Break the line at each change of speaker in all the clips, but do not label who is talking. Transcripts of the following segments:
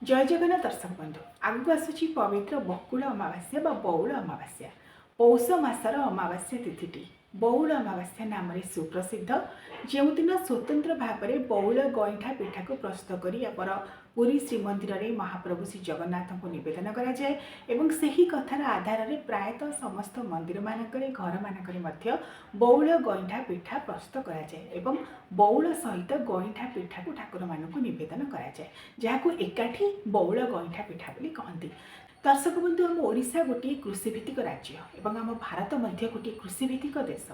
जय जगन्नाथ दर्शक बंधु आगक आसूची पवित्र बकुल अमावास्या बा बौल अमावास्या पौष मासर अमावास्या तिथिटी बौल अमावास्या नाम सुप्रसिद्ध जो दिन स्वतंत्र भाव में बौल गईठा पिठा को प्रस्तुत कर पुरी श्रीमंदिर में महाप्रभु श्री जगन्नाथ को नवेदन कराए कथार आधार में प्रायतः समस्त मंदिर मानक घर मानक बौल गईठा पिठा प्रस्तुत कराए बौल सहित गईठा पिठा को ठाकुर मानक नवेदन कराए जहाँ एकाठी बौल गईठा पिठा बोली कहती। दर्शक बंधु आम ओडिशा गोटे कृषिभित्तिक राज्य एवं आम भारत मध्य गोटे कृषिभित्तिक देश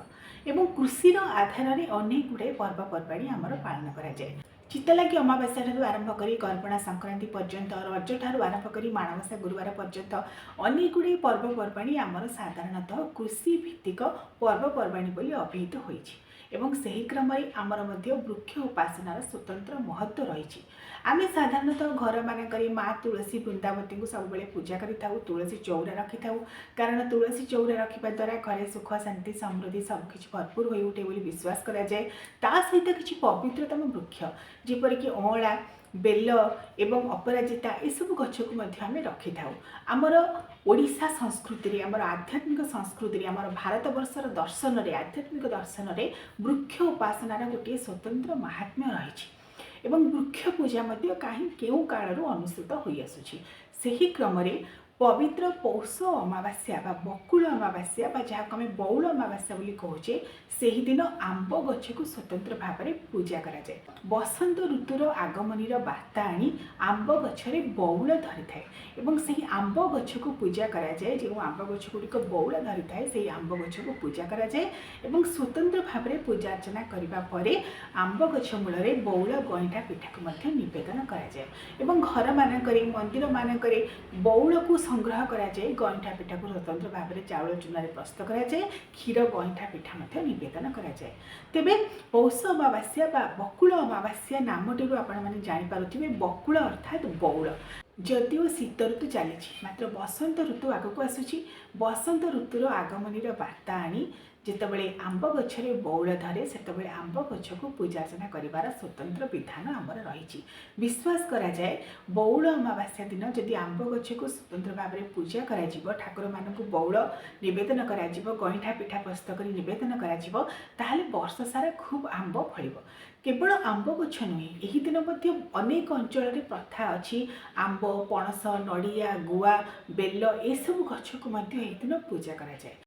एवं कृषिर आधार में अनेक गुड़े पर्वपर्वाणी आमर पालन कराए। चित्तलागि अमावास्या ठारू आरंभ कर कर्पणा संक्रांति पर्यंत रज ठारू आरंभ कर माणवसा गुरुवार पर्यंत अनेक गुड़े पर्वपर्वाणी आमर साधारणतः कृषिभित्तिक पर्वपर्वाणी बोली अभिहित होइछि एवं सही क्रम आमर मध्य वृक्ष उपासनार स्वतंत्र महत्व रही। आमे साधारणतः घर मानक माँ तुलसी वृंदावती को सब पूजा करिथाउ, तुलसी चौरा रखि था कारण तुलसी चौरा रखा द्वारा घरे सुख शांति समृद्धि सबकि भरपूर हो उठे बोली विश्वास करा जाए। ता सहित किसी पवित्रतम वृक्ष जेपरिक अँला बेल एवं अपराजिता यू गछ को आम रखि था। आमर ओडिशा संस्कृति आमर आध्यात्मिक संस्कृति आमर भारत वर्षर दर्शन में आध्यात्मिक दर्शन में वृक्ष उपासनार गोटे स्वतंत्र महात्म्य रही एवं वृक्ष पूजा कहीं केउ कालू अनुसृत हो आसुछि। सही क्रम पवित्र पौष अमावास्या बा बकुल अमावास्या बा जहाँ आम बौल अमावास्या बोली कहुचे सही दिन आंब गछ को स्वतंत्र भाव में पूजा करा जाए। बसंत ऋतुर आगमनी बार्ता आनी आंब गछरे बौल धरी थाए एवं सही आंब गछ को पूजा करा जाए। जो आंब गछ गुड़िक बौल धरी थाए से आंब गछ को पूजा करा जाए एवं स्वतंत्र भाव में पूजा अर्चना करबा परे आंब गछ मूल बौल गईठा पिठा को नवेदन करा जाए एवं घर मानक मंदिर मानक बौल को संग्रह कराए। गईठा पिठा को स्वतंत्र भाव में चाउल चूना प्रस्तुत कराए, क्षीर गईठा पिठा नवेदन कराए। तेबे पौष अमावास्या बा बकुल अमावास्या नामटी आपने जानीपारे बकुल अर्थात बौल जदिओ शीत ऋतु चली मात्र बसंत ऋतु आगक आसूची। बसंत ऋतुर आगमनी बार्ता आनी जितेबाला आंब गछरे बौल धरे से आंब गछ को पूजार्चना कर स्वतंत्र विधान आमर रही। विश्वास करा जाए बौल अमावास्या दिन जदि आंब गछ को स्वतंत्र भाव में पूजा कर ठाकुर मानक बौल नवेदन कर गईठा पिठा प्रस्तुत कर नवेदन कर वर्ष सारा खूब आंब फल। केवल आंब गछ नुहे यही दिन अनेक अंचल प्रथा अच्छी आंब पणस नड़िया गुआ बेल ये सब गछ को पूजा करा जाए।